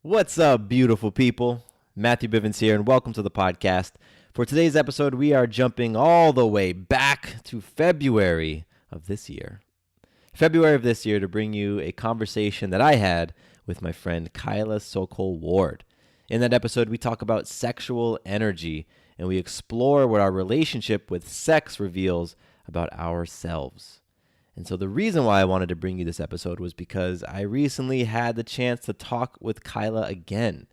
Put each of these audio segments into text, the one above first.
What's up, beautiful people? Matthew Bivens here, and welcome to the podcast. For today's episode, we are jumping all the way back to February of this year. February of this year to bring you a conversation that I had with my friend Kyla Sokol-Ward. In that episode, we talk about sexual energy, and we explore what our relationship with sex reveals about ourselves. And so the reason why I wanted to bring you this episode was because I recently had the chance to talk with Kyla again.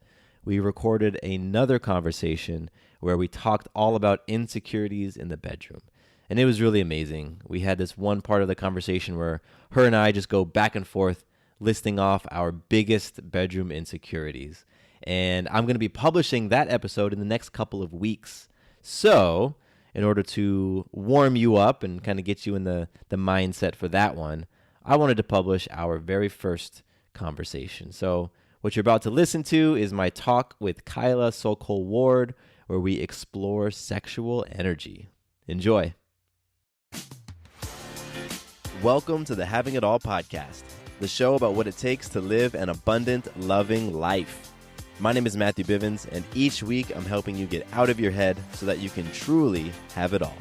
We recorded another conversation where we talked all about insecurities in the bedroom. And it was really amazing. We had this one part of the conversation where her and I just go back and forth listing off our biggest bedroom insecurities. And I'm going to be publishing that episode in the next couple of weeks. So in order to warm you up and kind of get you in the mindset for that one, I wanted to publish our very first conversation. So what you're about to listen to is my talk with Kyla Sokol-Ward, where we explore sexual energy. Enjoy. Welcome to the Having It All podcast, the show about what it takes to live an abundant, loving life. My name is Matthew Bivens, and each week I'm helping you get out of your head so that you can truly have it all.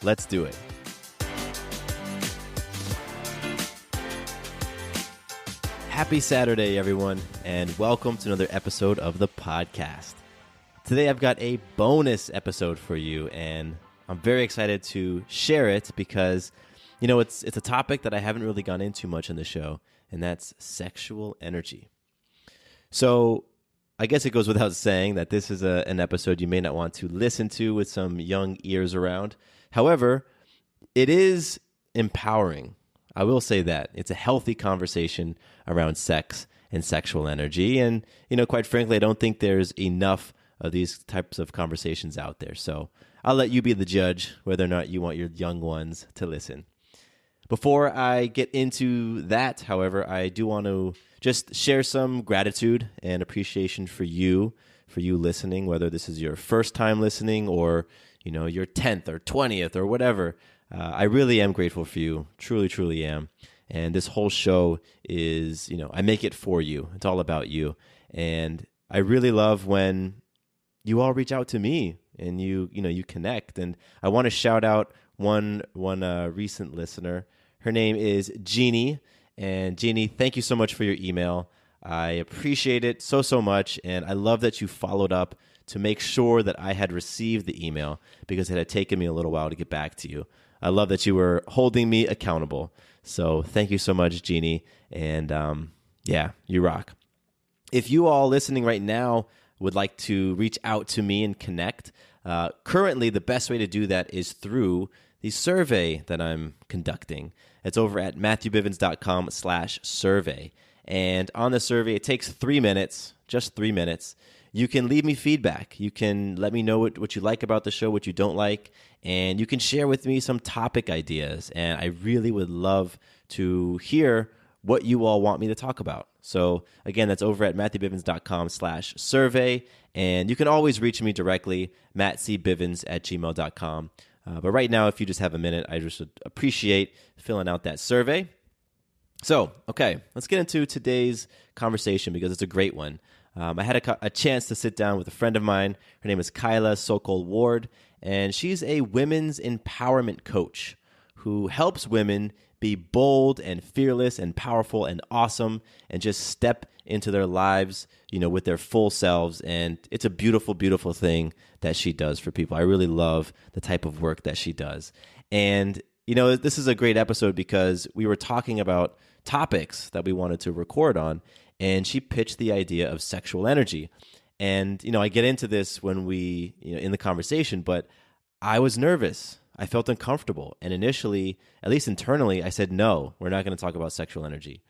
Let's do it. Happy Saturday, everyone, and welcome to another episode of the podcast. Today I've got a bonus episode for you, and I'm very excited to share it because, it's a topic that I haven't really gone into much in the show, and that's sexual energy. So I guess it goes without saying that this is an episode you may not want to listen to with some young ears around. However, it is empowering. I will say that. It's a healthy conversation around sex and sexual energy. And, quite frankly, I don't think there's enough of these types of conversations out there. So I'll let you be the judge whether or not you want your young ones to listen. Before I get into that, however, I do want to just share some gratitude and appreciation for you listening, whether this is your first time listening or, your 10th or 20th or whatever. I really am grateful for you, truly, truly am. And this whole show is, I make it for you. It's all about you. And I really love when you all reach out to me and you connect. And I want to shout out one recent listener. Her name is Jeannie. And Jeannie, thank you so much for your email. I appreciate it so much. And I love that you followed up to make sure that I had received the email because it had taken me a little while to get back to you. I love that you were holding me accountable. So thank you so much, Jeannie. And you rock. If you all listening right now would like to reach out to me and connect, currently the best way to do that is through the survey that I'm conducting. It's over at matthewbivens.com/survey. And on the survey, it takes 3 minutes, just 3 minutes. You can leave me feedback. You can let me know what you like about the show, what you don't like, and you can share with me some topic ideas. And I really would love to hear what you all want me to talk about. So again, that's over at matthewbivens.com/survey. And you can always reach me directly, mattcbivens@gmail.com. But right now, if you just have a minute, I just would appreciate filling out that survey. So, okay, let's get into today's conversation because it's a great one. I had a chance to sit down with a friend of mine. Her name is Kyla Sokol-Ward, and she's a women's empowerment coach who helps women be bold and fearless and powerful and awesome and just step into their lives, with their full selves. And it's a beautiful, beautiful thing that she does for people. I really love the type of work that she does. And, this is a great episode because we were talking about topics that we wanted to record on, and she pitched the idea of sexual energy. And, I get into this when we, in the conversation, but I was nervous. I felt uncomfortable. And initially, at least internally, I said, no, we're not going to talk about sexual energy.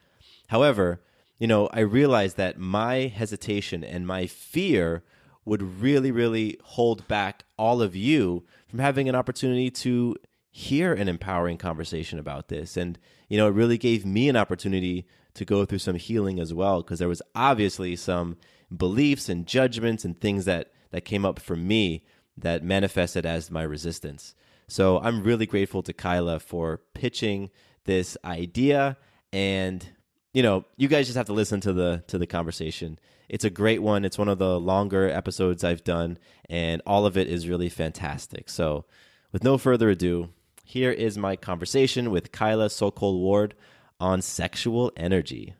However, I realized that my hesitation and my fear would really, really hold back all of you from having an opportunity to hear an empowering conversation about this. And, it really gave me an opportunity to go through some healing as well, because there was obviously some beliefs and judgments and things that came up for me that manifested as my resistance. So I'm really grateful to Kyla for pitching this idea. And you guys just have to listen to the conversation. It's a great one. It's one of the longer episodes I've done, and all of it is really fantastic. So, with no further ado, here is my conversation with Kyla Sokol-Ward on sexual energy.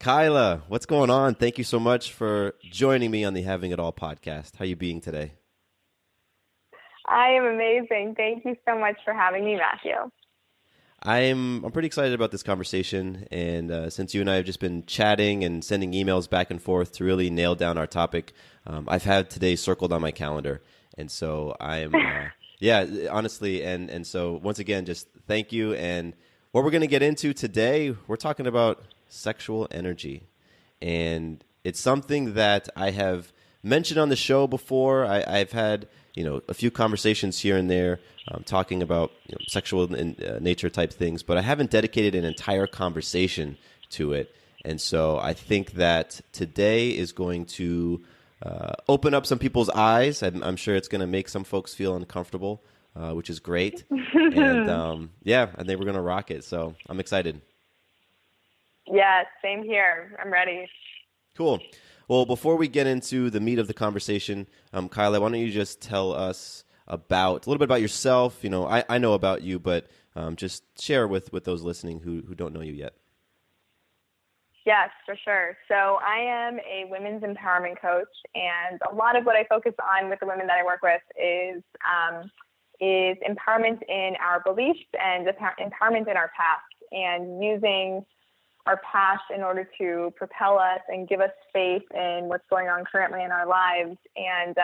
Kyla, what's going on? Thank you so much for joining me on the Having It All podcast. How are you being today? I am amazing. Thank you so much for having me, Matthew. I'm pretty excited about this conversation, and since you and I have just been chatting and sending emails back and forth to really nail down our topic, I've had today circled on my calendar, and so I'm, yeah, honestly, and so once again, just thank you. And what we're going to get into today, we're talking about sexual energy, and it's something that I have mentioned on the show before. I've had a few conversations here and there talking about sexual nature type things, but I haven't dedicated an entire conversation to it. And so I think that today is going to open up some people's eyes. I'm sure it's going to make some folks feel uncomfortable, which is great. And yeah, I think we're going to rock it. So I'm excited. Yeah, same here. I'm ready. Cool. Well, before we get into the meat of the conversation, Kyla, why don't you just tell us a little bit about yourself? I know about you, but just share with those listening who don't know you yet. Yes, for sure. So I am a women's empowerment coach, and a lot of what I focus on with the women that I work with is empowerment in our beliefs and empowerment in our past, and using our past in order to propel us and give us faith in what's going on currently in our lives, and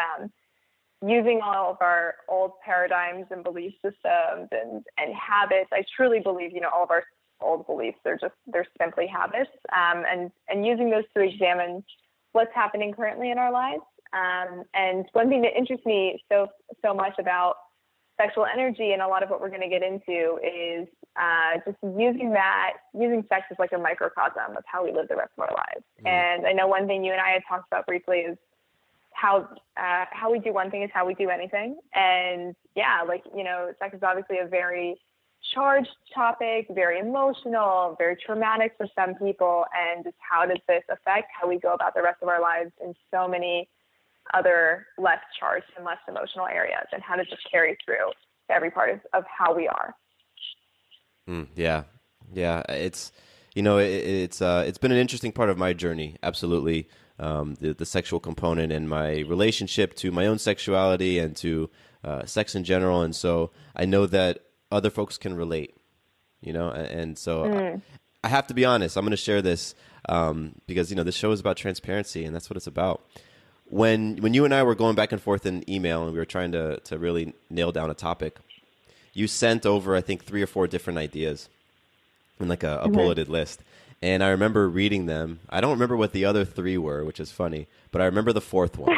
using all of our old paradigms and belief systems and habits. I truly believe, all of our old beliefs, they're simply habits, and using those to examine what's happening currently in our lives. And one thing that interests me so much about sexual energy, and a lot of what we're going to get into, is just using sex as like a microcosm of how we live the rest of our lives. And I know one thing you and I had talked about briefly is how we do one thing is how we do anything. And yeah, sex is obviously a very charged topic, very emotional, very traumatic for some people. And just how does this affect how we go about the rest of our lives in so many other less charged and less emotional areas, and how does this carry through every part of how we are? Yeah. It's it's been an interesting part of my journey. Absolutely, the sexual component and my relationship to my own sexuality and to sex in general, and so I know that other folks can relate. And so I have to be honest. I'm going to share this because this show is about transparency, and that's what it's about. When you and I were going back and forth in email and we were trying to really nail down a topic, you sent over, I think, 3 or 4 different ideas in like a bulleted list. And I remember reading them. I don't remember what the other 3 were, which is funny, but I remember the 4th one.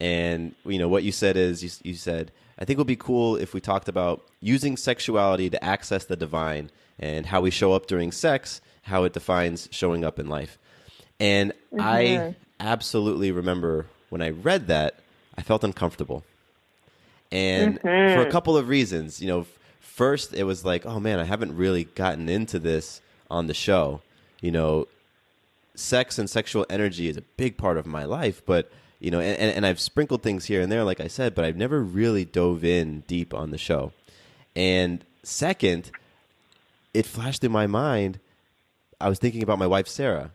And, what you said is you said, I think it would be cool if we talked about using sexuality to access the divine and how we show up during sex, how it defines showing up in life. And I absolutely remember when I read that, I felt uncomfortable. And for a couple of reasons. First, it was like, oh man, I haven't really gotten into this on the show. Sex and sexual energy is a big part of my life, but and I've sprinkled things here and there, like I said, but I've never really dove in deep on the show. And second, it flashed through my mind, I was thinking about my wife, Sarah.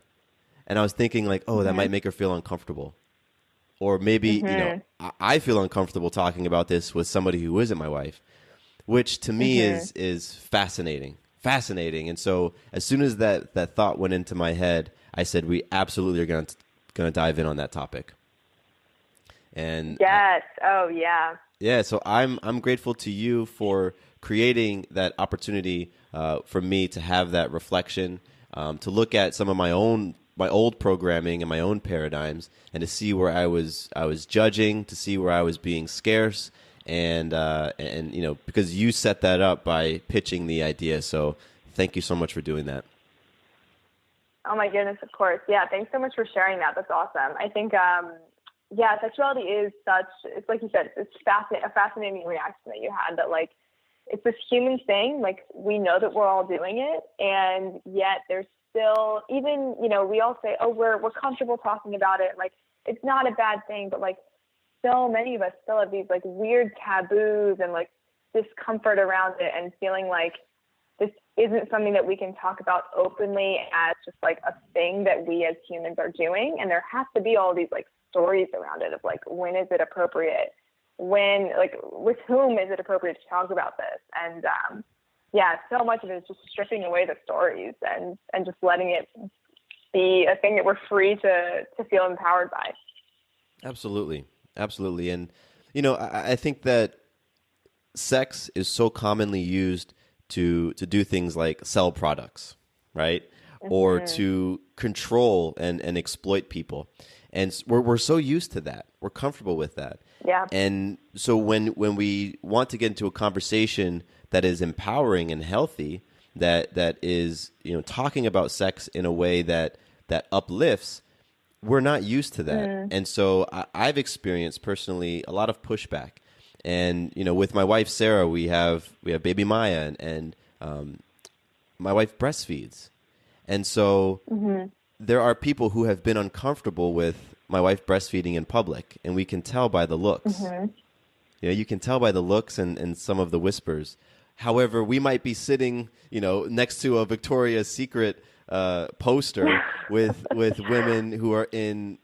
And I was thinking like, oh, that might make her feel uncomfortable. Or maybe, I feel uncomfortable talking about this with somebody who isn't my wife, which to me is fascinating. And so as soon as that thought went into my head, I said, we absolutely are going to dive in on that topic. And yes. Oh, yeah. Yeah. So I'm grateful to you for creating that opportunity for me to have that reflection, to look at some of my old programming and my own paradigms, and to see where I was judging, to see where I was being scarce, and because you set that up by pitching the idea. So thank you so much for doing that. Oh my goodness, of course. Yeah, thanks so much for sharing that. That's awesome. I think sexuality is it's like you said, it's a fascinating reaction that you had, that it's this human thing. Like, we know that we're all doing it, and yet there's still, even, we all say, oh, we're comfortable talking about it. Like, it's not a bad thing, but like, so many of us still have these like weird taboos and like discomfort around it, and feeling like this isn't something that we can talk about openly as just like a thing that we as humans are doing. And there has to be all these like stories around it of like, when is it appropriate? When, like, with whom is it appropriate to talk about this? And so much of it is just stripping away the stories and just letting it be a thing that we're free to feel empowered by. Absolutely. Absolutely. And, I think that sex is so commonly used to do things like sell products, right? Mm-hmm. Or to control and exploit people. And we're so used to that. We're comfortable with that. Yeah. And so when we want to get into a conversation that is empowering and healthy, that is, talking about sex in a way that uplifts, we're not used to that. Mm. And so I've experienced personally a lot of pushback. And, with my wife, Sarah, we have baby Maya, and my wife breastfeeds. And so there are people who have been uncomfortable with my wife breastfeeding in public, and we can tell by the looks. Mm-hmm. You can tell by the looks and some of the whispers. However, we might be sitting, next to a Victoria's Secret poster with women who are in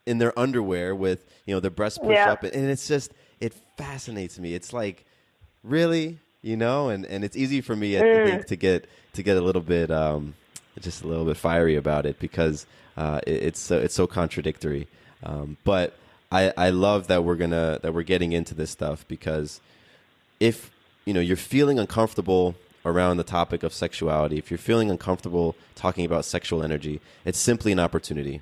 their underwear with, their breasts pushed up. And it's just, it fascinates me. It's like, really, and it's easy for me, I think, to get a little bit, just a little bit fiery about it, because it's so contradictory. But I love that we're getting into this stuff, because if, you're feeling uncomfortable around the topic of sexuality, if you're feeling uncomfortable talking about sexual energy, it's simply an opportunity.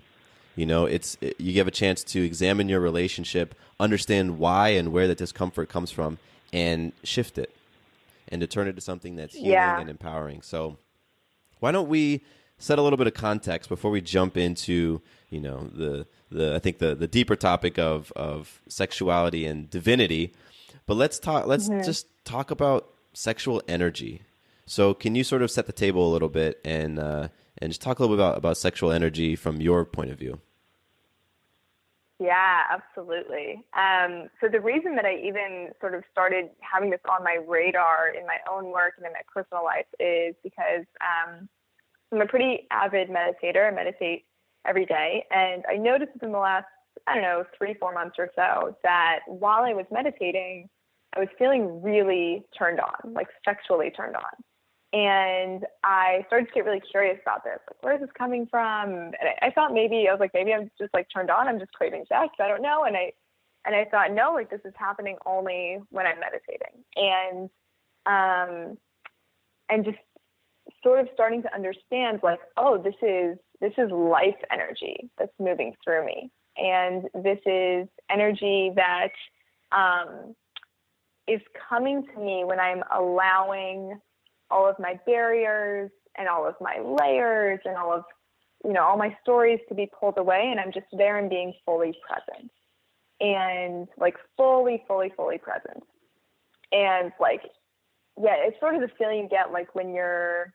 You have a chance to examine your relationship, understand why and where the discomfort comes from, and shift it, and to turn it to something that's healing and empowering. So why don't we set a little bit of context before we jump into, I think the deeper topic of sexuality and divinity. But let's just talk about sexual energy. So can you sort of set the table a little bit and just talk a little bit about sexual energy from your point of view? Yeah, absolutely. So the reason that I even sort of started having this on my radar in my own work and in my personal life is because I'm a pretty avid meditator. I meditate every day. And I noticed in the last, 3-4 months or so, that while I was meditating, I was feeling really turned on, like sexually turned on. And I started to get really curious about this. Like, where is this coming from? And I thought maybe I'm just like turned on. I'm just craving sex. I don't know. And I thought, no, like, this is happening only when I'm meditating. And just sort of starting to understand, like, oh, this is life energy that's moving through me. And this is energy that is coming to me when I'm allowing all of my barriers and all of my layers and all of, all my stories to be pulled away, and I'm just there and being fully present, and like fully present. And like, it's sort of the feeling you get like when you're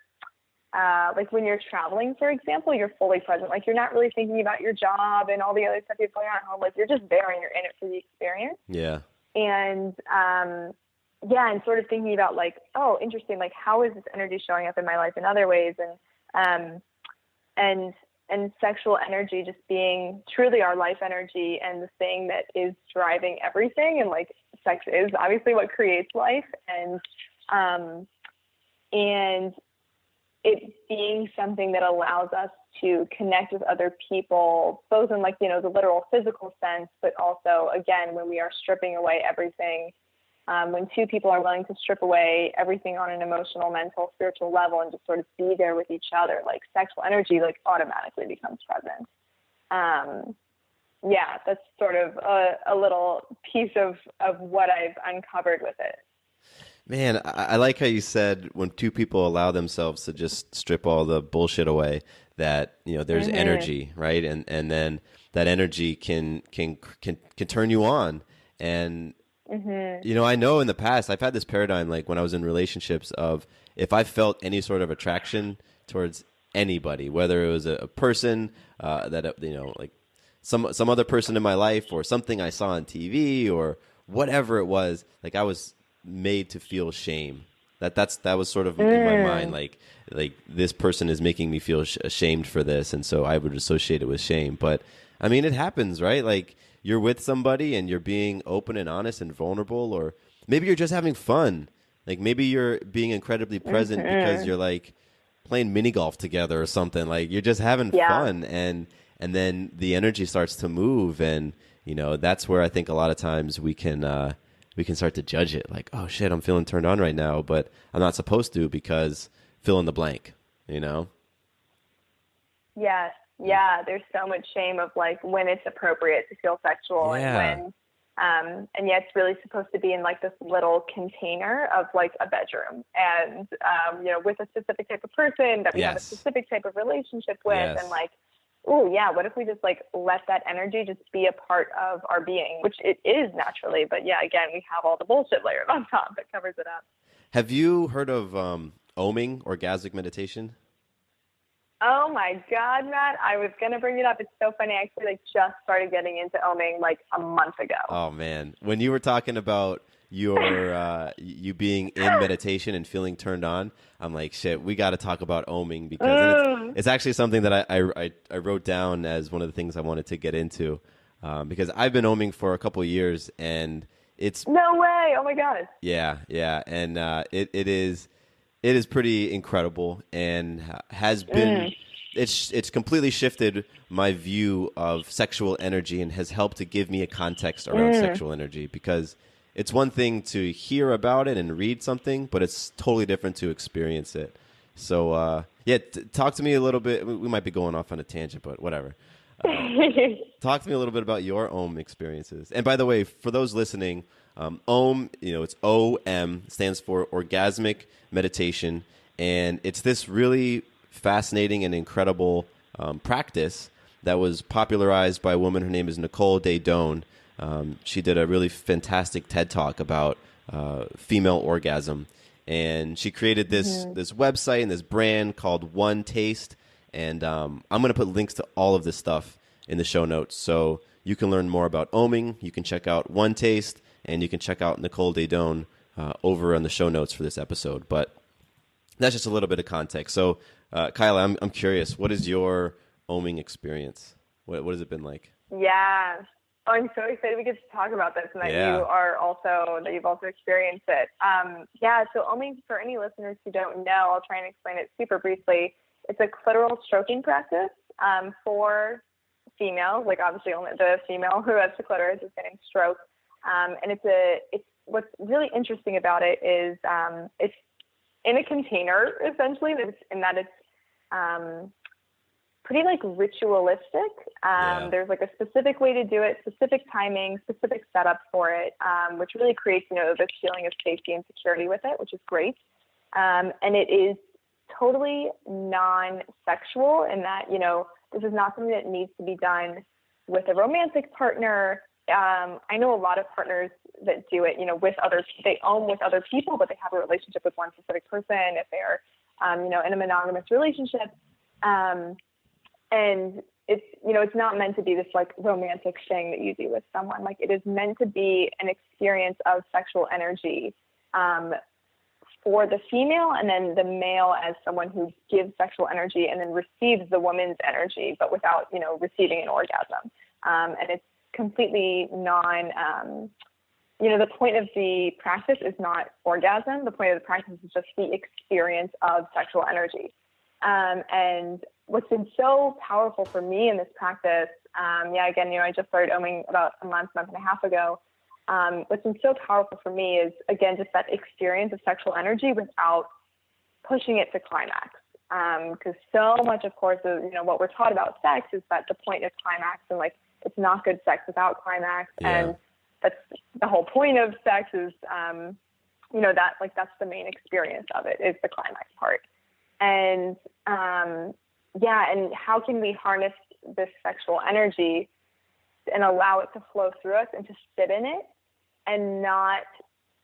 traveling, for example, you're fully present. Like, you're not really thinking about your job and all the other stuff that's going on at home. Like, you're just there and you're in it for the experience. Yeah. And, and sort of thinking about like, oh, interesting. Like, how is this energy showing up in my life in other ways? And sexual energy just being truly our life energy and the thing that is driving everything. And like, sex is obviously what creates life. And it being something that allows us to connect with other people, both in like, the literal physical sense, but also, again, when we are stripping away everything, when two people are willing to strip away everything on an emotional, mental, spiritual level and just sort of be there with each other, like, sexual energy, like, automatically becomes present. That's sort of a little piece of what I've uncovered with it. Man, I like how you said when two people allow themselves to just strip all the bullshit away, that, there's energy, right? And then that energy can turn you on. And Mm-hmm. You know, I know in the past I've had this paradigm, like when I was in relationships, of if I felt any sort of attraction towards anybody, whether it was a person like some other person in my life or something I saw on TV or whatever it was, like I was made to feel shame. That was sort of in my mind, like this person is making me feel ashamed for this, and so I would associate it with shame. But I mean, it happens, right? Like you're with somebody and you're being open and honest and vulnerable, or maybe you're just having fun. Like maybe you're being incredibly present because you're like playing mini golf together or something. Like you're just having fun, and then the energy starts to move, and you know that's where I think a lot of times we can start to judge it. Like, oh shit, I'm feeling turned on right now, but I'm not supposed to because fill in the blank. You know? Yes. Yeah, there's so much shame of like when it's appropriate to feel sexual and when, and yeah, it's really supposed to be in like this little container of like a bedroom and, you know, with a specific type of person that we have a specific type of relationship with and like, oh yeah, what if we just like let that energy just be a part of our being, which it is naturally, but yeah, again, we have all the bullshit layered on top that covers it up. Have you heard of oming, orgasmic meditation? Oh my God, Matt, I was going to bring it up. It's so funny. I actually like just started getting into oming like a month ago. Oh man. When you were talking about your you being in meditation and feeling turned on, I'm like, shit, we got to talk about oming because it's actually something that I wrote down as one of the things I wanted to get into because I've been oming for a couple of years and it's no way. Oh my God. Yeah. And it is pretty incredible and has been it's completely shifted my view of sexual energy and has helped to give me a context around sexual energy because it's one thing to hear about it and read something, but it's totally different to experience it. So talk to me a little bit. We might be going off on a tangent, but whatever. Talk to me a little bit about your OM experiences. And by the way, for those listening, OM, you know, it's OM, stands for Orgasmic Meditation, and it's this really fascinating and incredible practice that was popularized by a woman. Her name is Nicole Daedone. She did a really fantastic TED Talk about female orgasm, and she created this website and this brand called One Taste. And I'm going to put links to all of this stuff in the show notes, so you can learn more about oming. You can check out One Taste, and you can check out Nicole Daedone over on the show notes for this episode. But that's just a little bit of context. So, Kyla, I'm curious. What is your oming experience? What has it been like? Yeah. Oh, I'm so excited we get to talk about this and that you've also experienced it. So oming, for any listeners who don't know, I'll try and explain it super briefly. It's a clitoral stroking practice for females, like obviously only the female who has the clitoris is getting stroked. And it's what's really interesting about it is it's in a container essentially, in that it's pretty like ritualistic. There's like a specific way to do it, specific timing, specific setup for it, which really creates, you know, this feeling of safety and security with it, which is great. And it is totally non-sexual in that, you know, this is not something that needs to be done with a romantic partner. I know a lot of partners that do it, you know, they own with other people, but they have a relationship with one specific person if they're, you know, in a monogamous relationship. And it's, you know, it's not meant to be this like romantic thing that you do with someone. Like it is meant to be an experience of sexual energy, for the female, and then the male as someone who gives sexual energy and then receives the woman's energy, but without, you know, receiving an orgasm. And it's completely you know, the point of the practice is not orgasm. The point of the practice is just the experience of sexual energy. And what's been so powerful for me in this practice, again, you know, I just started oming about a month and a half ago. What's been so powerful for me is, again, just that experience of sexual energy without pushing it to climax. Because so much, of course, of, you know, what we're taught about sex is that the point is climax, and like it's not good sex without climax. And that's the whole point of sex is, you know, that like that's the main experience of it is the climax part. And and how can we harness this sexual energy and allow it to flow through us and to sit in it and not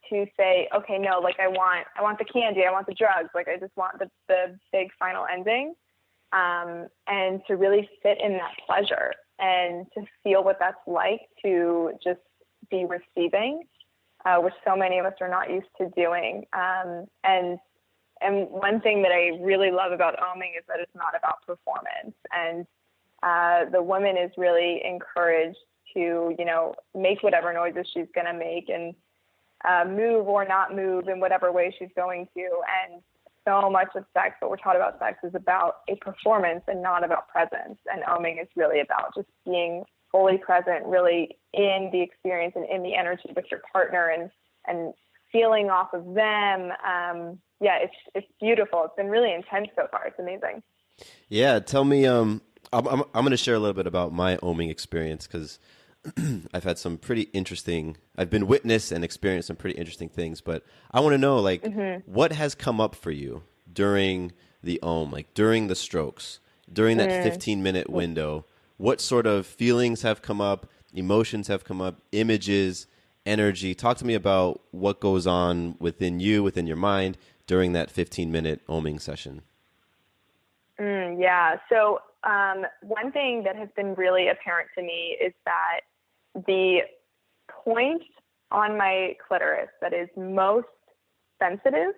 to say, okay, no, like I want the candy, I want the drugs, like I just want the big final ending, and to really sit in that pleasure and to feel what that's like to just be receiving, which so many of us are not used to doing. And one thing that I really love about oming is that it's not about performance, and the woman is really encouraged to, make whatever noises she's going to make and move or not move in whatever way she's going to. And so much of sex, what we're taught about sex, is about a performance and not about presence. And oming is really about just being fully present, really in the experience and in the energy with your partner and feeling off of them. It's beautiful. It's been really intense so far. It's amazing. Yeah. Tell me, I'm going to share a little bit about my oming experience, because I've had some pretty interesting, I've been witness and experienced some pretty interesting things, but I want to know, what has come up for you during the om, like during the strokes, during that 15-minute window? What sort of feelings have come up, emotions have come up, images, energy? Talk to me about what goes on within you, within your mind during that 15-minute oming session. So one thing that has been really apparent to me is that the point on my clitoris that is most sensitive,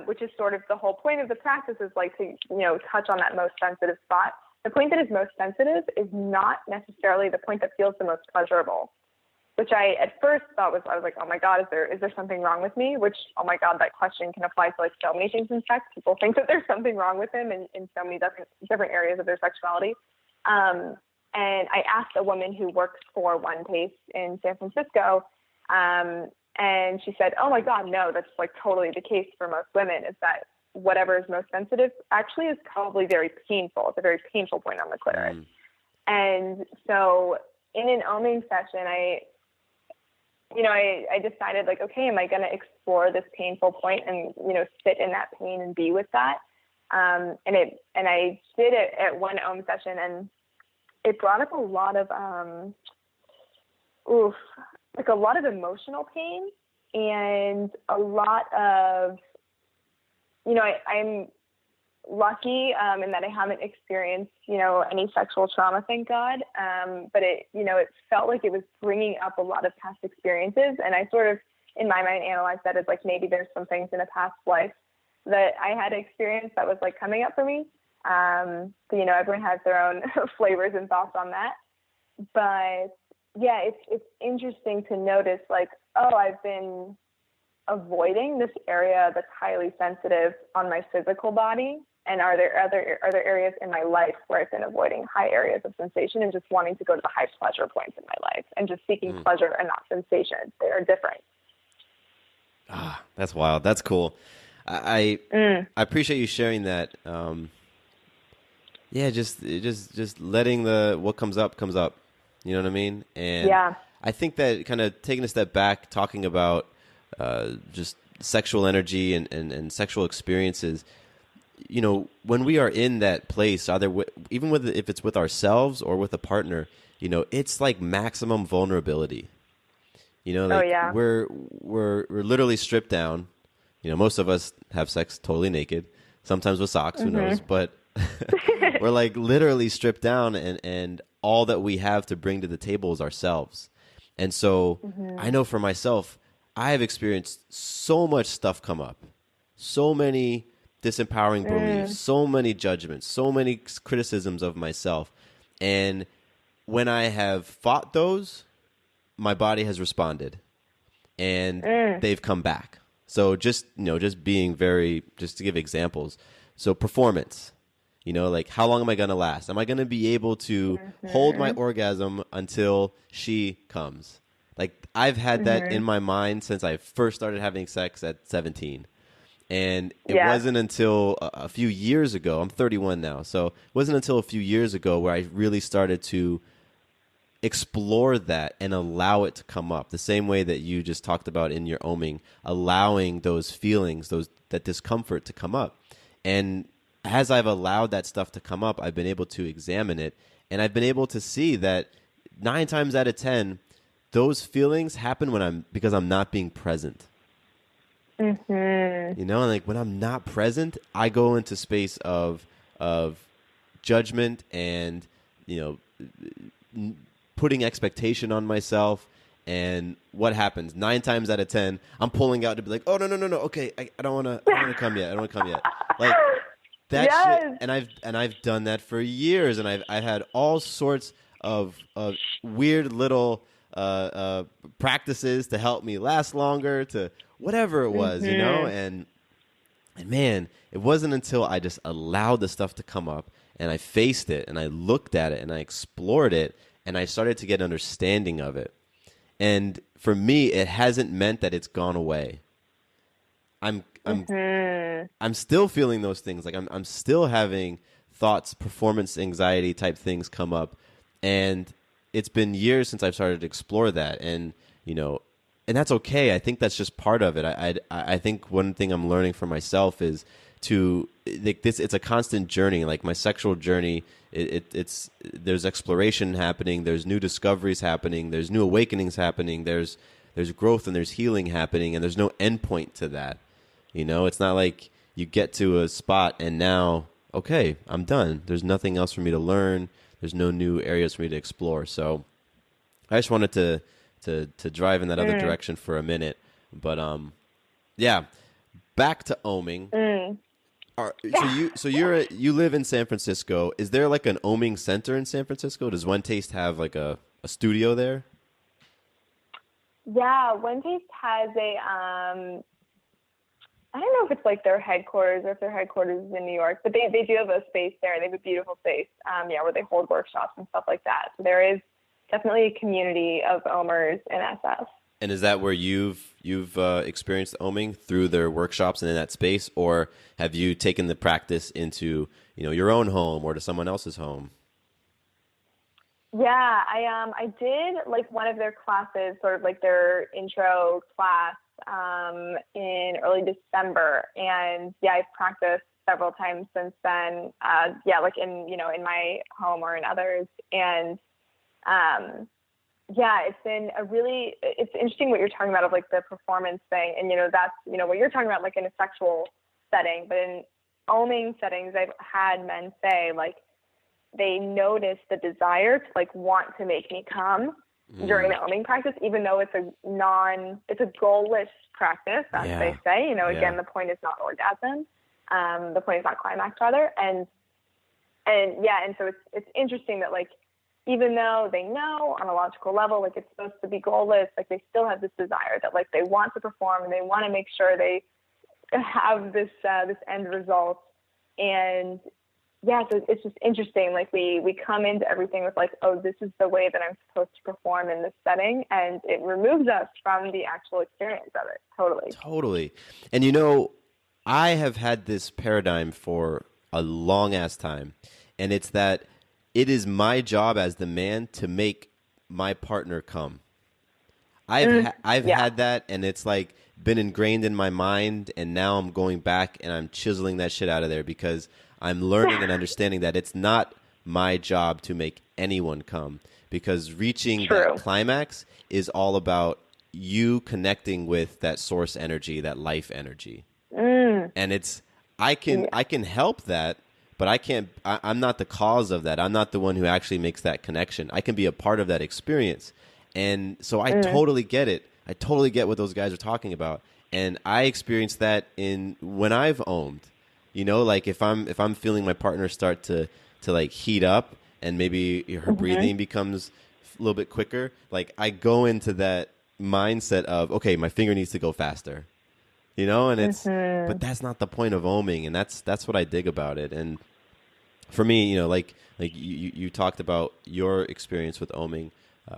which is sort of the whole point of the practice, is like to, touch on that most sensitive spot. The point that is most sensitive is not necessarily the point that feels the most pleasurable, which I at first thought I was like, oh my God, is there something wrong with me? Which, oh my God, that question can apply to like so many things in sex. People think that there's something wrong with them in so many different areas of their sexuality. And I asked a woman who works for One Taste in San Francisco, and she said, oh my God, no, that's like totally the case for most women, is that whatever is most sensitive actually is probably very painful. It's a very painful point on the clitoris. And so in an oming session, I decided, like, okay, am I going to explore this painful point and, sit in that pain and be with that? And I did it at one om session, and it brought up a lot of, a lot of emotional pain and a lot of, I'm lucky in that I haven't experienced, any sexual trauma, thank God. But it felt like it was bringing up a lot of past experiences. And I sort of, in my mind, analyzed that as like, maybe there's some things in a past life that I had experienced that was like coming up for me. So, everyone has their own flavors and thoughts on that. But yeah, it's interesting to notice, like, oh, I've been avoiding this area that's highly sensitive on my physical body. And are there other areas in my life where I've been avoiding high areas of sensation and just wanting to go to the high pleasure points in my life and just seeking pleasure and not sensation? They are different. Ah, that's wild. That's cool. I appreciate you sharing that. Just letting what comes up comes up. You know what I mean? And I think that kind of taking a step back, talking about just sexual energy and sexual experiences. When we are in that place, either if it's with ourselves or with a partner, it's like maximum vulnerability. We're literally stripped down. Most of us have sex totally naked, sometimes with socks, who knows, but we're like literally stripped down, and all that we have to bring to the table is ourselves. And so I know for myself, I have experienced so much stuff come up, so many disempowering beliefs, so many judgments, so many criticisms of myself. And when I have fought those, my body has responded and they've come back. So just being just to give examples. So performance, like how long am I going to last? Am I going to be able to hold my orgasm until she comes? Like I've had that in my mind since I first started having sex at 17. And it wasn't until a few years ago, I'm 31 now, so it wasn't until a few years ago where I really started to explore that and allow it to come up the same way that you just talked about in your oming, allowing those feelings, that discomfort to come up. And as I've allowed that stuff to come up, I've been able to examine it, and I've been able to see that 9 times out of 10, those feelings happen because I'm not being present. Mm-hmm. You know, and like when I'm not present, I go into space of judgment and, you know, putting expectation on myself. And what happens? 9 times out of 10, I'm pulling out to be like, oh, no, okay, I don't want to come yet. Like that shit. And I've done that for years, and I've had all sorts of weird little practices to help me last longer, to whatever it was, you know? And man, it wasn't until I just allowed the stuff to come up and I faced it and I looked at it and I explored it and I started to get understanding of it. And for me, it hasn't meant that it's gone away. I'm still feeling those things. Like I'm still having thoughts, performance anxiety type things come up. And it's been years since I've started to explore that. And, you know, and that's okay. I think that's just part of it. I think one thing I'm learning for myself is to like this. It's a constant journey. Like my sexual journey, it's there's exploration happening. There's new discoveries happening. There's new awakenings happening. There's growth and there's healing happening. And there's no endpoint to that. You know, it's not like you get to a spot and now, okay, I'm done. There's nothing else for me to learn. There's no new areas for me to explore. So I just wanted to drive in that other direction for a minute. But yeah, back to oming. You live in San Francisco. Is there like an oming center in San Francisco? Does One Taste have like a studio there? Yeah, One Taste has I don't know if it's like their headquarters or if their headquarters is in New York, but they do have a space there. They have a beautiful space, where they hold workshops and stuff like that. So there is definitely a community of omers in SF. And is that where you've experienced oming, through their workshops and in that space, or have you taken the practice into, you know, your own home or to someone else's home? Yeah, I did like one of their classes, sort of like their intro class, in early December, and yeah, I've practiced several times since then. Like in my home or in others, and it's been it's interesting what you're talking about of like the performance thing, and that's what you're talking about like in a sexual setting, but in oming settings, I've had men say like they notice the desire to like want to make me come during the oming practice, even though it's a goalless practice, as they say. Again, the point is not orgasm. The point is not climax, rather. And so it's interesting that like, even though they know on a logical level, like it's supposed to be goalless, like they still have this desire that like they want to perform and they want to make sure they have this end result. And yeah, so it's just interesting. Like we come into everything with like, oh, this is the way that I'm supposed to perform in this setting, and it removes us from the actual experience of it. Totally. And I have had this paradigm for a long ass time, and it's that it is my job as the man to make my partner come. I've had that, and it's like been ingrained in my mind, and now I'm going back and I'm chiseling that shit out of there because I'm learning and understanding that it's not my job to make anyone come, because reaching that climax is all about you connecting with that source energy, that life energy. And it's I can help that, but I'm not the cause of that. I'm not the one who actually makes that connection. I can be a part of that experience. And so I totally get it. I totally get what those guys are talking about. And I experienced that when I've owned. Like if I'm feeling my partner start to like heat up, and maybe her breathing becomes a little bit quicker, like I go into that mindset of, okay, my finger needs to go faster, and it's, but that's not the point of oming. And that's what I dig about it. And for me, like you talked about your experience with oming.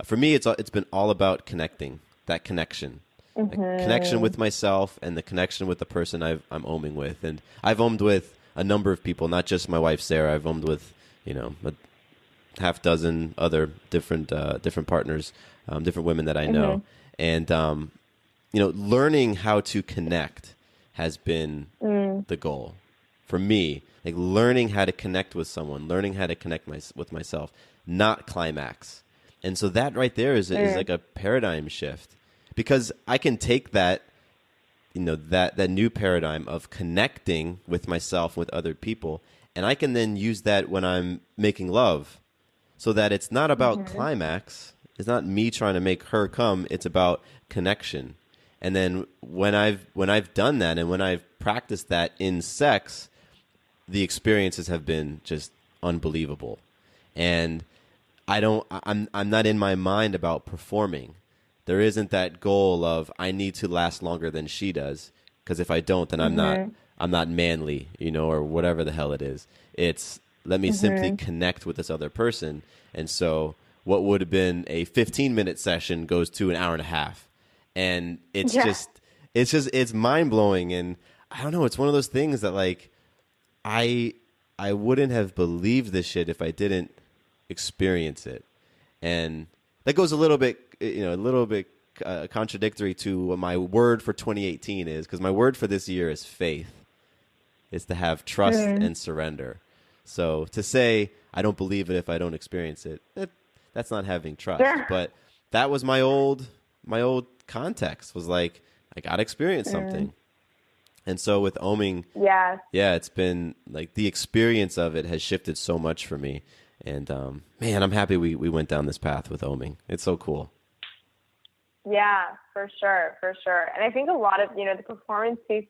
For me, it's been all about connecting, that connection. The connection with myself and the connection with the person I'm oming with. And I've omed with a number of people, not just my wife, Sarah. I've omed with, a half dozen other different partners, different women that I know. And, learning how to connect has been the goal for me. Like learning how to connect with someone, learning how to connect with myself, not climax. And so that right there is like a paradigm shift, because I can take that, that new paradigm of connecting with myself, with other people, and I can then use that when I'm making love, so that it's not about climax. It's not me trying to make her come. It's about connection. And then when I've done that, and when I've practiced that in sex, the experiences have been just unbelievable. And I'm not in my mind about performing. There isn't that goal of I need to last longer than she does, because if I don't, then I'm not manly, or whatever the hell it is. It's let me simply connect with this other person. And so what would have been a 15-minute session goes to an hour and a half. And it's mind blowing. And I don't know, it's one of those things that like I wouldn't have believed this shit if I didn't experience it. And that goes a little bit contradictory to what my word for 2018 is, because my word for this year is faith. It's to have trust and surrender. So to say I don't believe it if I don't experience it, that's not having trust. Yeah. But that was my old context, was like, I got to experience something. And so with oming, it's been like the experience of it has shifted so much for me. And man, I'm happy we went down this path with oming. It's so cool. Yeah, for sure. And I think a lot of, the performance piece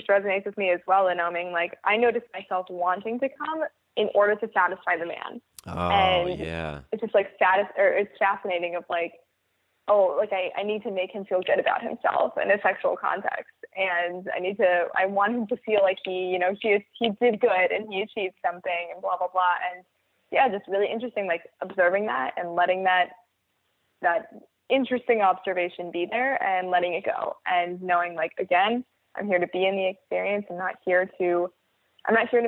resonates with me as well in oming. Like, I noticed myself wanting to come in order to satisfy the man. Oh, and yeah. It's just like it's fascinating of like, oh, like I need to make him feel good about himself in a sexual context. And I want him to feel like he did good and he achieved something and blah, blah, blah. And yeah, just really interesting, like observing that and letting that interesting observation be there and letting it go, and knowing like, again, I'm here to be in the experience. I'm not here to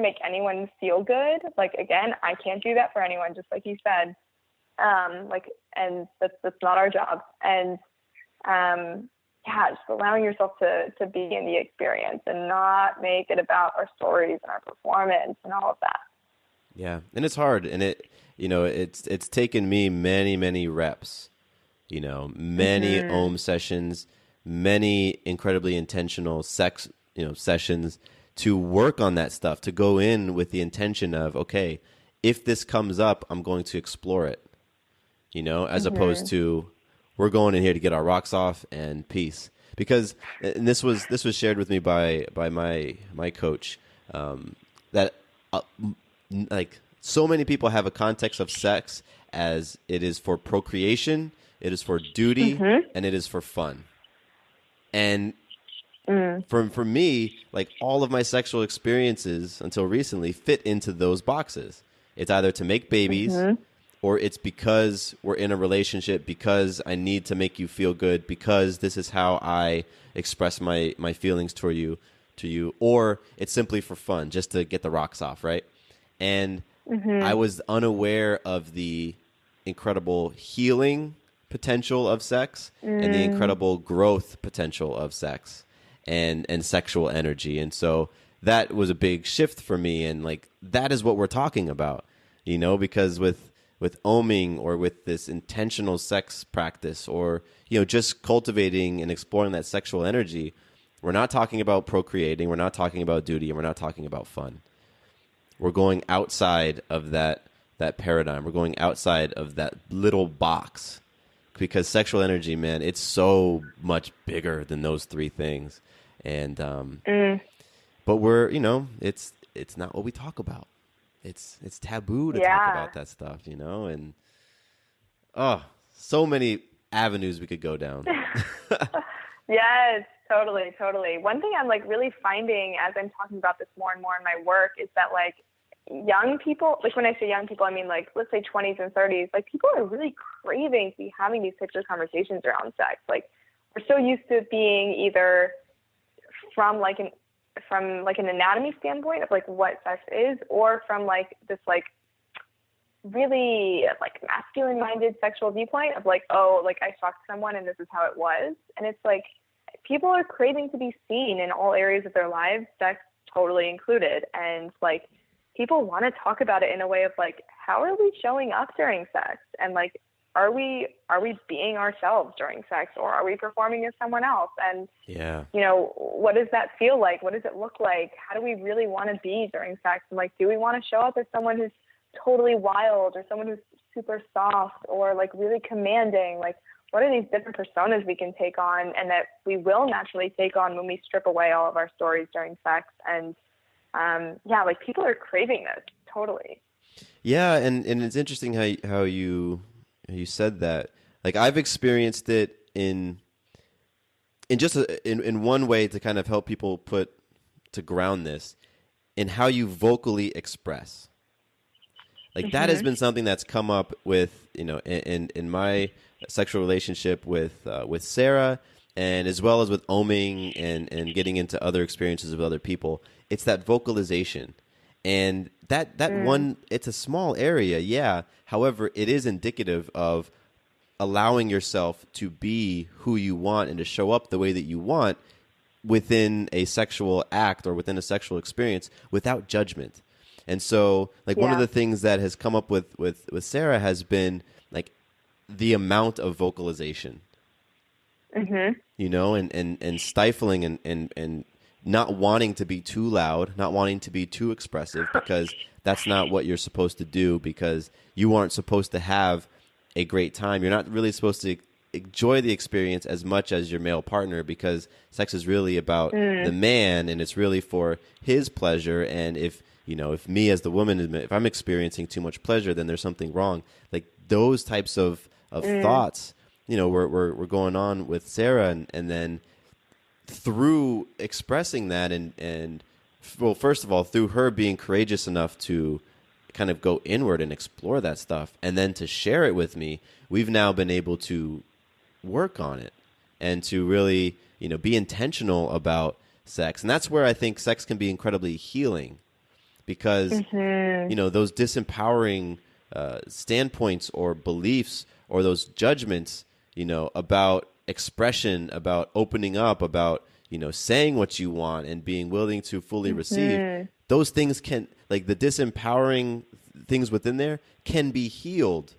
make anyone feel good. Like, again, I can't do that for anyone, just like you said. And that's not our job. And, just allowing yourself to be in the experience and not make it about our stories and our performance and all of that. Yeah. And it's hard. And it's taken me many, many reps, many Om sessions, many incredibly intentional sex, sessions to work on that stuff, to go in with the intention of, okay, if this comes up, I'm going to explore it, as opposed to we're going in here to get our rocks off and peace. Because, and this was shared with me by my coach, that like so many people have a context of sex as it is for procreation, it is for duty, and it is for fun. And for me, like all of my sexual experiences until recently fit into those boxes. It's either to make babies, or it's because we're in a relationship, because I need to make you feel good, because this is how I express my feelings to you, or it's simply for fun, just to get the rocks off, right? And I was unaware of the incredible healing potential of sex and the incredible growth potential of sex and sexual energy. And so that was a big shift for me. And like, that is what we're talking about, because with oming, or with this intentional sex practice, or, just cultivating and exploring that sexual energy, we're not talking about procreating. We're not talking about duty, and we're not talking about fun. We're going outside of that paradigm. We're going outside of that little box, because sexual energy, man, it's so much bigger than those three things. And, but we're, it's not what we talk about. It's taboo to talk about that stuff, and, so many avenues we could go down. Yes, totally. One thing I'm like really finding as I'm talking about this more and more in my work is that like young people, like when I say young people, I mean like, let's say 20s and 30s, like people are really craving to be having these types of conversations around sex. Like we're so used to being either from an anatomy standpoint of like what sex is, or from like this like really like masculine minded sexual viewpoint of like, oh, like I fucked someone and this is how it was. And it's like people are craving to be seen in all areas of their lives, sex totally included. And like people want to talk about it in a way of like, how are we showing up during sex? And like, are we being ourselves during sex, or are we performing as someone else? And what does that feel like? What does it look like? How do we really want to be during sex? And like, do we want to show up as someone who's totally wild, or someone who's super soft, or like really commanding? Like, what are these different personas we can take on, and that we will naturally take on when we strip away all of our stories during sex? And like, people are craving this totally. Yeah, and it's interesting how you said that. Like, I've experienced it in one way to kind of help people to ground this in how you vocally express. Like, that has been something that's come up with, in my sexual relationship with Sarah, and as well as with oming and getting into other experiences with other people. It's that vocalization. And that one, it's a small area, yeah. However, it is indicative of allowing yourself to be who you want and to show up the way that you want within a sexual act or within a sexual experience without judgment. And so, like, one of the things that has come up with Sarah has been, like, the amount of vocalization, and stifling and not wanting to be too loud, not wanting to be too expressive, because that's not what you're supposed to do, because you aren't supposed to have a great time. You're not really supposed to enjoy the experience as much as your male partner, because sex is really about the man, and it's really for his pleasure. And if me as the woman, if I'm experiencing too much pleasure, then there's something wrong. Like, those types of thoughts, were going on with Sarah, and then through expressing that and well, first of all, through her being courageous enough to kind of go inward and explore that stuff, and then to share it with me, we've now been able to work on it and to really, be intentional about sex. And that's where I think sex can be incredibly healing, because, those disempowering standpoints or beliefs or those judgments, about expression, about opening up, about, saying what you want and being willing to fully receive, those things can, like, the disempowering things within there can be healed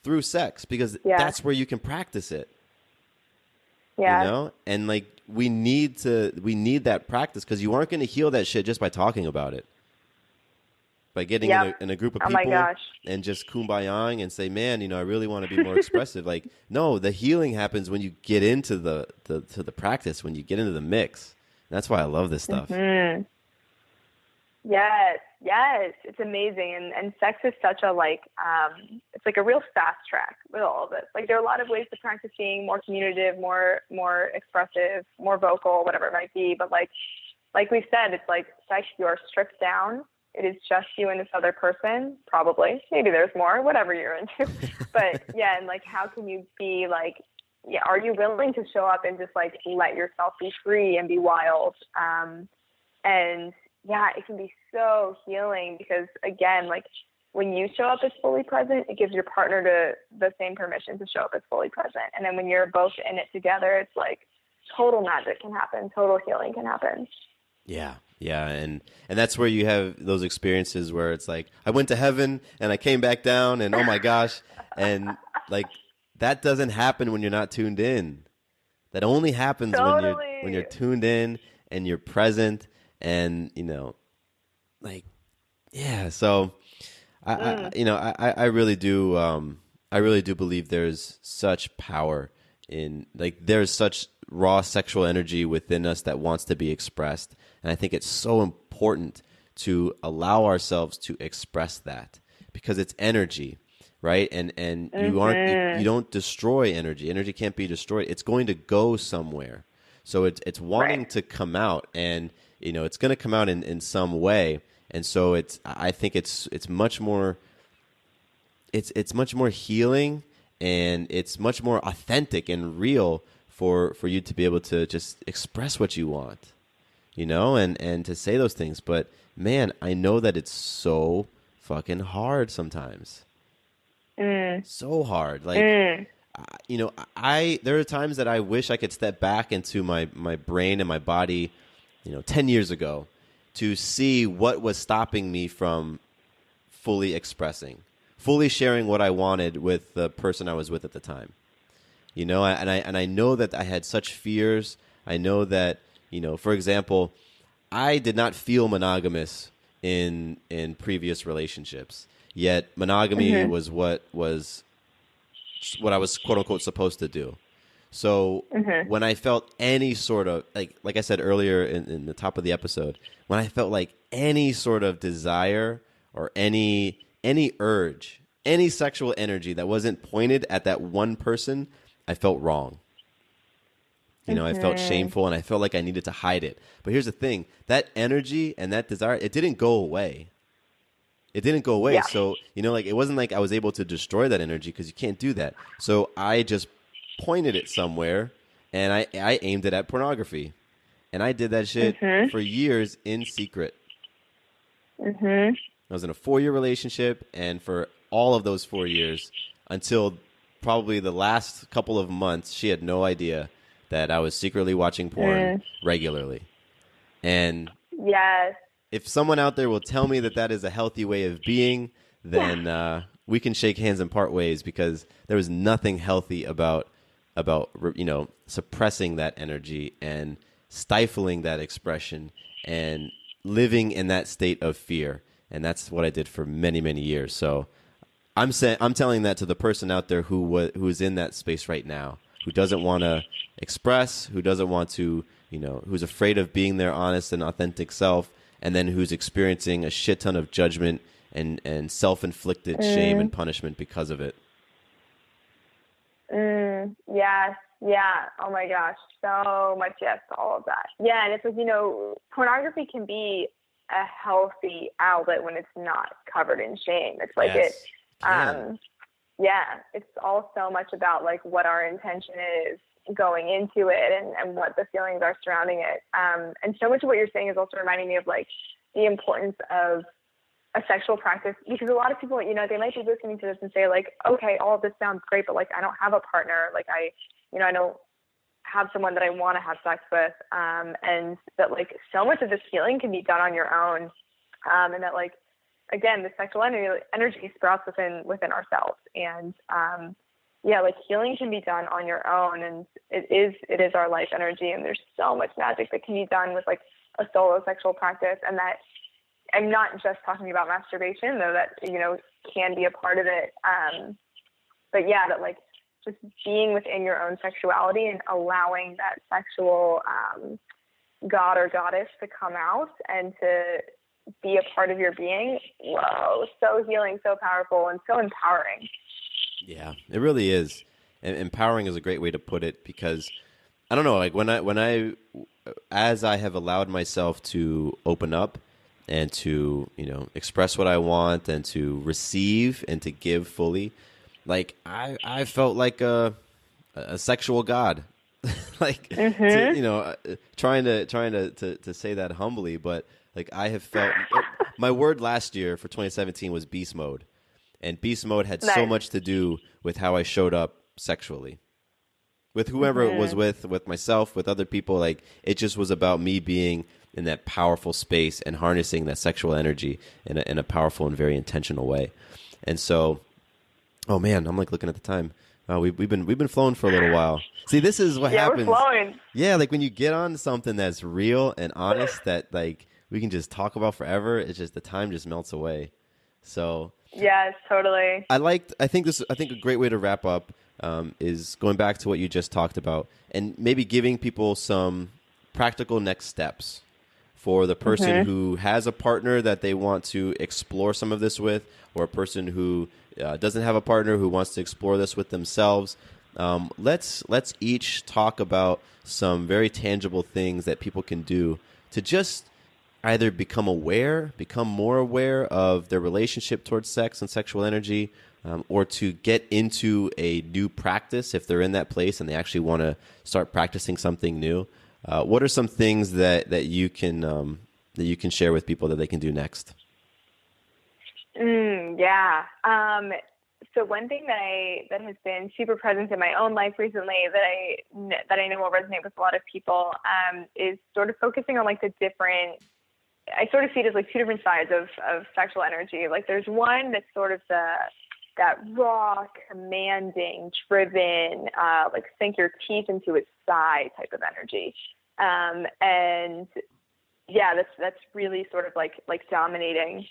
through sex, because that's where you can practice it. Yeah. And like, we need that practice, because you aren't going to heal that shit just by talking about it. By getting in a group of people and just kumbayaing and say, man, I really want to be more expressive. Like, no, the healing happens when you get into the practice, when you get into the mix. And that's why I love this stuff. Yes, it's amazing. And sex is such a, like, it's like a real fast track with all of this. Like, there are a lot of ways to practice being more communicative, more expressive, more vocal, whatever it might be. But like we said, it's like sex, you are stripped down. It is just you and this other person, probably. Maybe there's more, whatever you're into. But yeah, and like, how can you be like, are you willing to show up and just like let yourself be free and be wild? And yeah, it can be so healing, because again, like, when you show up as fully present, it gives your partner the same permission to show up as fully present. And then when you're both in it together, it's like total magic can happen, total healing can happen. Yeah. Yeah, and that's where you have those experiences where it's like, I went to heaven and I came back down, and oh my gosh, and like, that doesn't happen when you're not tuned in. That only happens when you're tuned in and you're present, and like, yeah. So I really do believe there's such power in, like, there's such raw sexual energy within us that wants to be expressed. And I think it's so important to allow ourselves to express that, because it's energy, right? And you don't destroy energy. Energy can't be destroyed. It's going to go somewhere. So it's wanting to come out, and it's going to come out in some way. And so I think it's much more healing, and it's much more authentic and real for you to be able to just express what you want. And to say those things. But man, I know that it's so fucking hard sometimes. So hard. Like, there are times that I wish I could step back into my brain and my body, 10 years ago, to see what was stopping me from fully expressing, fully sharing what I wanted with the person I was with at the time. And I know that I had such fears. I know that, for example, I did not feel monogamous in previous relationships. Yet monogamy was what I was quote unquote supposed to do. So when I felt any sort of like I said earlier in the top of the episode, when I felt like any sort of desire or any urge, any sexual energy that wasn't pointed at that one person, I felt wrong. I felt shameful and I felt like I needed to hide it. But here's the thing, that energy and that desire, it didn't go away. It didn't go away. Yeah. So, it wasn't like I was able to destroy that energy because you can't do that. So I just pointed it somewhere and I aimed it at pornography. And I did that shit for years in secret. I was in a 4-year relationship, and for all of those 4 years, until probably the last couple of months, she had no idea that I was secretly watching porn regularly. And yes, if someone out there will tell me that that is a healthy way of being, then we can shake hands and part ways, because there was nothing healthy about suppressing that energy and stifling that expression and living in that state of fear. And that's what I did for many, many years. So I'm telling that to the person out there who's in that space right now, who doesn't want to express, who doesn't want to, who's afraid of being their honest and authentic self, and then who's experiencing a shit ton of judgment and self-inflicted shame and punishment because of it. Yes. Yeah. Oh my gosh. So much yes to all of that. Yeah. And it's like, pornography can be a healthy outlet when it's not covered in shame. It's like it's all so much about like what our intention is going into it and what the feelings are surrounding it. And so much of what you're saying is also reminding me of like the importance of a sexual practice, because a lot of people, they might be listening to this and say like, okay, all of this sounds great, but like, I don't have a partner. Like I don't have someone that I want to have sex with. And that like so much of this healing can be done on your own. And that like, again, the sexual energy sprouts within ourselves. And, like healing can be done on your own, and it is our life energy. And there's so much magic that can be done with like a solo sexual practice. And that I'm not just talking about masturbation, though that, can be a part of it. But yeah, that like just being within your own sexuality and allowing that sexual god or goddess to come out and to be a part of your being. Whoa, so healing, so powerful, and so empowering. Yeah, it really is. And empowering is a great way to put it, because I don't know, like as I have allowed myself to open up and to, express what I want and to receive and to give fully, like I felt like a sexual god, like trying to say that humbly, but like I have felt my word last year for 2017 was beast mode, and beast mode had so much to do with how I showed up sexually with whoever it was with myself, with other people. Like it just was about me being in that powerful space and harnessing that sexual energy in a powerful and very intentional way. And so, oh man, I'm like looking at the time. We've been flowing for a little while. See, this is what happens. We're flowing. Yeah, like when you get on something that's real and honest, that like we can just talk about forever. It's just the time just melts away. So yes, totally. I think a great way to wrap up is going back to what you just talked about, and maybe giving people some practical next steps for the person who has a partner that they want to explore some of this with, or a person who doesn't have a partner who wants to explore this with themselves. Let's each talk about some very tangible things that people can do to just either become more aware of their relationship towards sex and sexual energy, or to get into a new practice if they're in that place and they actually want to start practicing something new. What are some things that you can share with people that they can do next? So one thing that has been super present in my own life recently that I know will resonate with a lot of people is sort of focusing on like the different. I sort of see it as like two different sides of sexual energy. Like there's one that's sort of the that raw, commanding, driven, like sink your teeth into its thigh type of energy. And yeah, that's really sort of like dominating.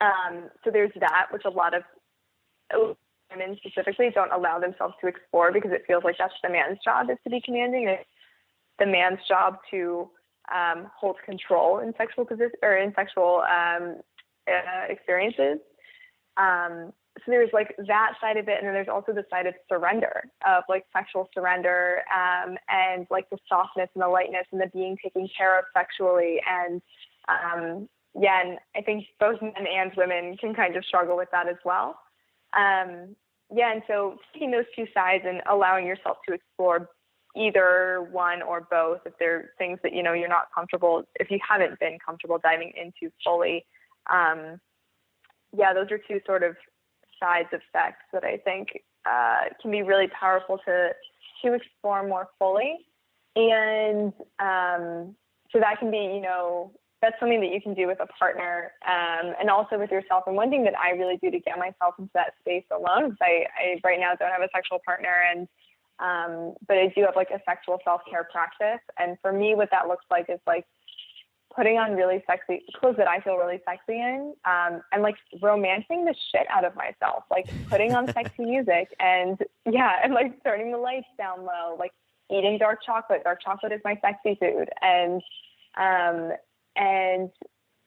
So there's that, which a lot of women specifically don't allow themselves to explore because it feels like that's the man's job, is to be commanding. It's the man's job to hold control in sexual experiences. So there's like that side of it, and then there's also the side of surrender, of like sexual surrender, and like the softness and the lightness and the being taken care of sexually. And yeah, and I think both men and women can kind of struggle with that as well. Yeah, and so taking those two sides and allowing yourself to explore either one or both, if there are things that, you know, you're not comfortable, if you haven't been comfortable diving into fully. Yeah, those are two sort of sides of sex that I think can be really powerful to explore more fully. And so that can be, you know, that's something that you can do with a partner, and also with yourself. And one thing that I really do to get myself into that space alone, because I right now don't have a sexual partner, and but I do have like a sexual self-care practice. And for me, what that looks like is like putting on really sexy clothes that I feel really sexy in, and like romancing the shit out of myself, like putting on sexy music, and yeah, and like turning the lights down low, like eating dark chocolate. Dark chocolate is my sexy food. And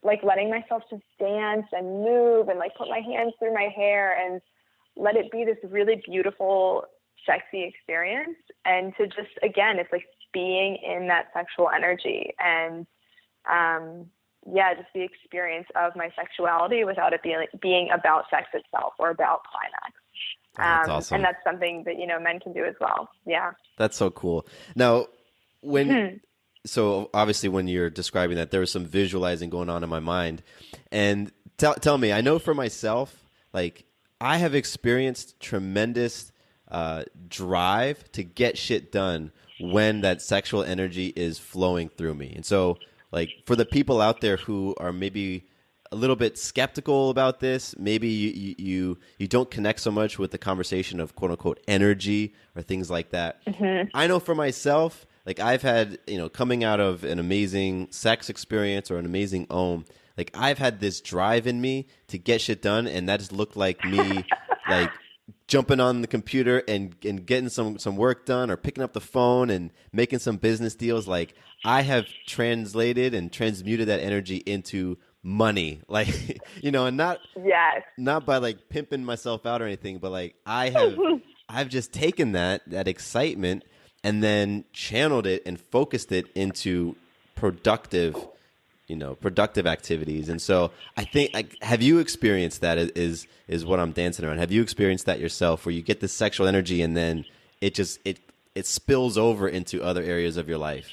like letting myself just dance and move and like put my hands through my hair and let it be this really beautiful, sexy experience. And to just, again, it's like being in that sexual energy, and yeah, just the experience of my sexuality without it being about sex itself or about climax. That's awesome. And that's something that, you know, men can do as well. Yeah. That's so cool. Now, so obviously when you're describing that, there was some visualizing going on in my mind. And tell me, I know for myself, like I have experienced tremendous drive to get shit done when that sexual energy is flowing through me. And so like for the people out there who are maybe a little bit skeptical about this, maybe you don't connect so much with the conversation of quote unquote energy or things like that. Mm-hmm. I know for myself, like I've had, you know, coming out of an amazing sex experience or an amazing like I've had this drive in me to get shit done, and that just looked like me like jumping on the computer and getting some work done, or picking up the phone and making some business deals. Like I have translated and transmuted that energy into money, like, you know, and not by like pimping myself out or anything, but like I've just taken that excitement and then channeled it and focused it into productive activities. And so I think, like, have you experienced that is what I'm dancing around? Have you experienced that yourself, where you get this sexual energy and then it spills over into other areas of your life?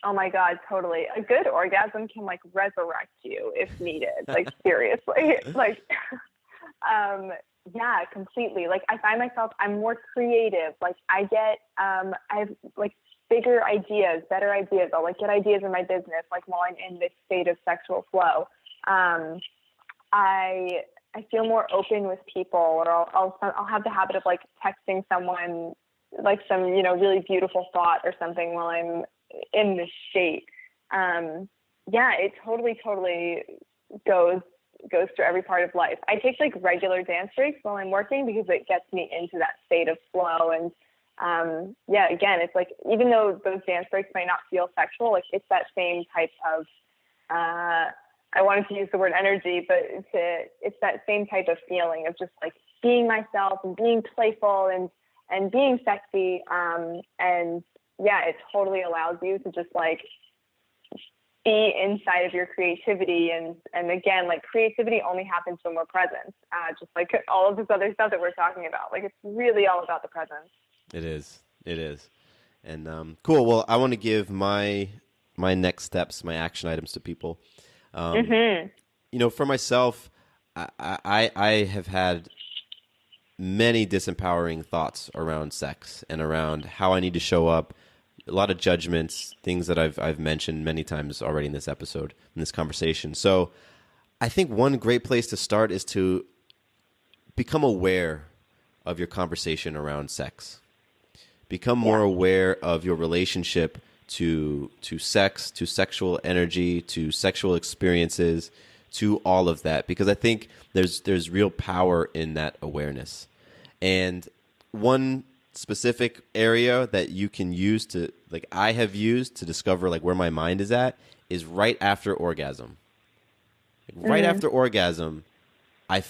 Oh my God, totally. A good orgasm can like resurrect you if needed. Like seriously, like, yeah, completely. Like I find myself, I'm more creative. Like I have like bigger ideas, better ideas. I'll like get ideas in my business, like while I'm in this state of sexual flow. I feel more open with people, or I'll have the habit of like texting someone like some, you know, really beautiful thought or something while I'm in this state. Yeah, it totally goes through every part of life. I take like regular dance breaks while I'm working because it gets me into that state of flow. And yeah, again, it's like, even though those dance breaks might not feel sexual, like it's that same type of, I wanted to use the word energy, but it's that same type of feeling of just like being myself and being playful and being sexy. And yeah, it totally allows you to just like be inside of your creativity. And again, like creativity only happens when we're present, just like all of this other stuff that we're talking about. Like it's really all about the presence. It is. And cool. Well, I want to give my next steps, my action items to people. You know, for myself, I have had many disempowering thoughts around sex and around how I need to show up. A lot of judgments, things that I've mentioned many times already in this episode, in this conversation. So I think one great place to start is to become aware of your conversation around sex. Become more aware of your relationship to sex, to sexual energy, to sexual experiences, to all of that, because I think there's real power in that awareness. And one specific area that you can use to, like I have used to discover like where my mind is at, is right after orgasm. Right after orgasm, I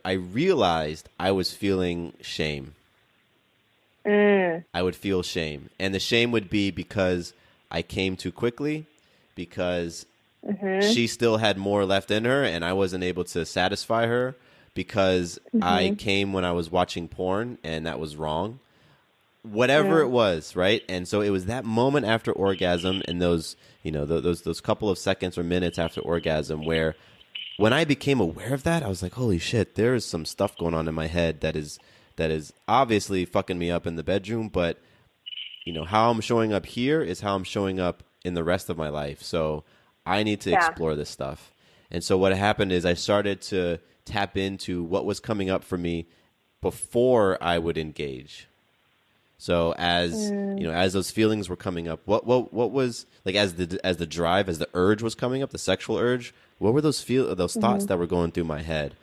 realized I was feeling shame. I would feel shame. And the shame would be because I came too quickly, because she still had more left in her and I wasn't able to satisfy her, because I came when I was watching porn and that was wrong. Whatever it was, right? And so it was that moment after orgasm and those, those couple of seconds or minutes after orgasm where when I became aware of that, I was like, holy shit, there is some stuff going on in my head that is obviously fucking me up in the bedroom, but how I'm showing up here is how I'm showing up in the rest of my life. So I need to explore this stuff. And so what happened is I started to tap into what was coming up for me before I would engage. So as as those feelings were coming up, what was like as the drive, as the urge was coming up, the sexual urge, what were those thoughts that were going through my head,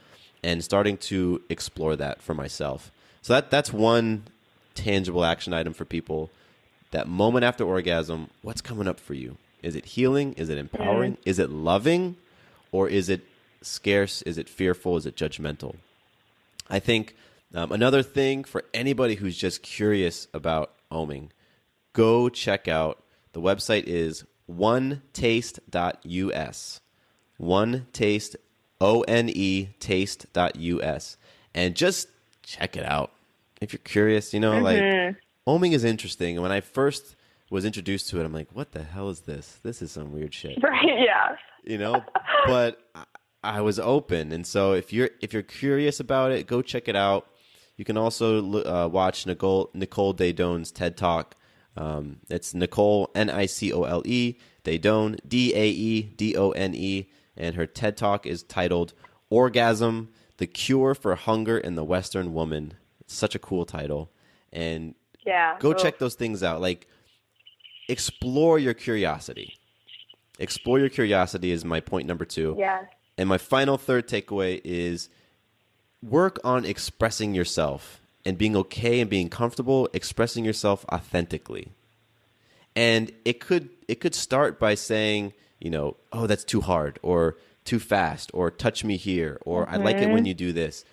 and starting to explore that for myself. So that's one tangible action item for people. That moment after orgasm, what's coming up for you? Is it healing? Is it empowering? Is it loving? Or is it scarce? Is it fearful? Is it judgmental? I think another thing for anybody who's just curious about oming, go check out, the website is onetaste.us. Onetaste, O-N-E, taste.us. And just check it out. If you're curious, like oming is interesting. And when I first was introduced to it, I'm like, what the hell is this? This is some weird shit. Right, yeah. But I was open. And so if you're curious about it, go check it out. You can also watch Nicole Daedon's TED Talk. It's Nicole, Nicole, Daedon, Daedone. And her TED Talk is titled Orgasm, the Cure for Hunger in the Western Woman. It's such a cool title. And go check those things out. Like, explore your curiosity. Explore your curiosity is my point number 2. Yeah. And my final third takeaway is work on expressing yourself and being okay and being comfortable expressing yourself authentically. And it could start by saying, oh, that's too hard, or too fast, or touch me here, or I like it when you do this.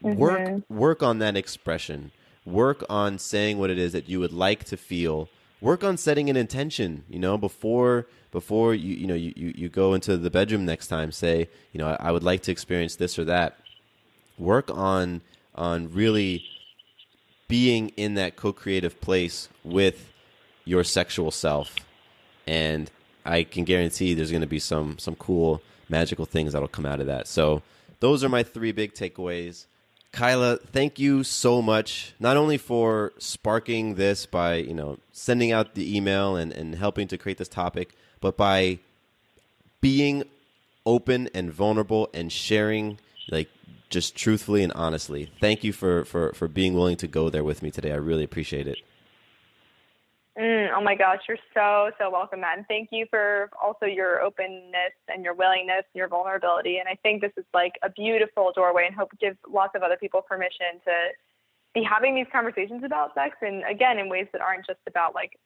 Work on that expression. Work on saying what it is that you would like to feel. Work on setting an intention, before you go into the bedroom next time. Say, I would like to experience this or that. Work on really being in that co-creative place with your sexual self, and I can guarantee there's going to be some cool magical things that'll come out of that. So those are my 3 big takeaways. Kyla, thank you so much, not only for sparking this by, sending out the email and helping to create this topic, but by being open and vulnerable and sharing, like, just truthfully and honestly. Thank you for being willing to go there with me today. I really appreciate it. Oh my gosh, you're so welcome, Matt. And thank you for also your openness and your willingness, your vulnerability. And I think this is like a beautiful doorway, and hope it gives lots of other people permission to be having these conversations about sex. And again, in ways that aren't just about like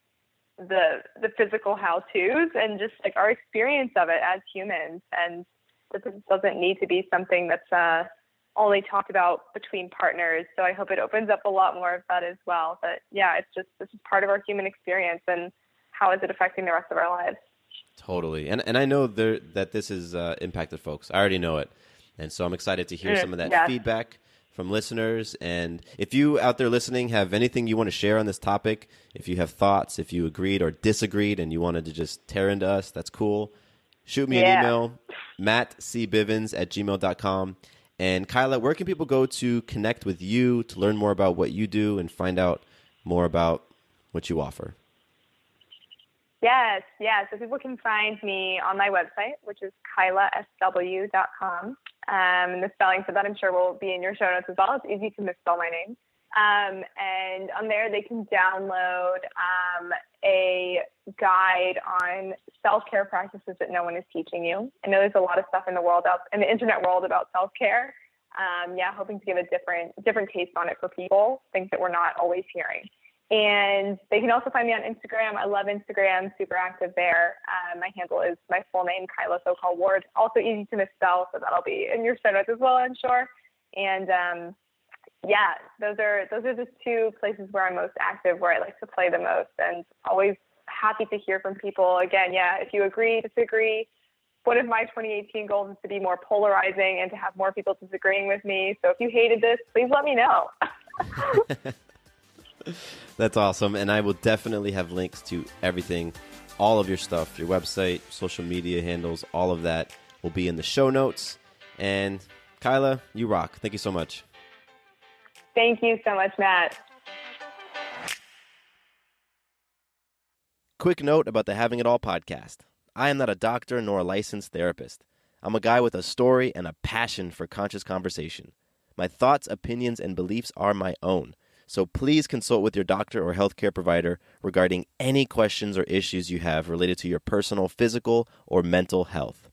the physical how-tos, and just like our experience of it as humans. And this doesn't need to be something that's only talked about between partners. So I hope it opens up a lot more of that as well. But yeah, this is part of our human experience, and how is it affecting the rest of our lives? Totally. And I know that this has impacted folks. I already know it. And so I'm excited to hear some of that feedback from listeners. And if you out there listening have anything you want to share on this topic, if you have thoughts, if you agreed or disagreed and you wanted to just tear into us, that's cool. Shoot me an email, mattcbivens@gmail.com. And Kyla, where can people go to connect with you, to learn more about what you do and find out more about what you offer? Yes. So people can find me on my website, which is kylasw.com. And the spelling for that I'm sure will be in your show notes as well. It's easy to misspell my name. And on there they can download a guide on self-care practices that no one is teaching you. I know there's a lot of stuff in the internet world about self-care. Hoping to give a different taste on it for people, things that we're not always hearing. And they can also find me on Instagram. I love Instagram, super active there. My handle is my full name, Kyla Sokol-Ward. Also easy to misspell, so that'll be in your show notes as well, I'm sure. And those are the two places where I'm most active, where I like to play the most, and always happy to hear from people. Again, if you agree, disagree. One of my 2018 goals is to be more polarizing and to have more people disagreeing with me. So if you hated this, please let me know. That's awesome. And I will definitely have links to everything, all of your stuff, your website, social media handles, all of that will be in the show notes. And Kyla, you rock. Thank you so much. Thank you so much, Matt. Quick note about the Having It All podcast. I am not a doctor nor a licensed therapist. I'm a guy with a story and a passion for conscious conversation. My thoughts, opinions, and beliefs are my own. So please consult with your doctor or healthcare provider regarding any questions or issues you have related to your personal, physical, or mental health.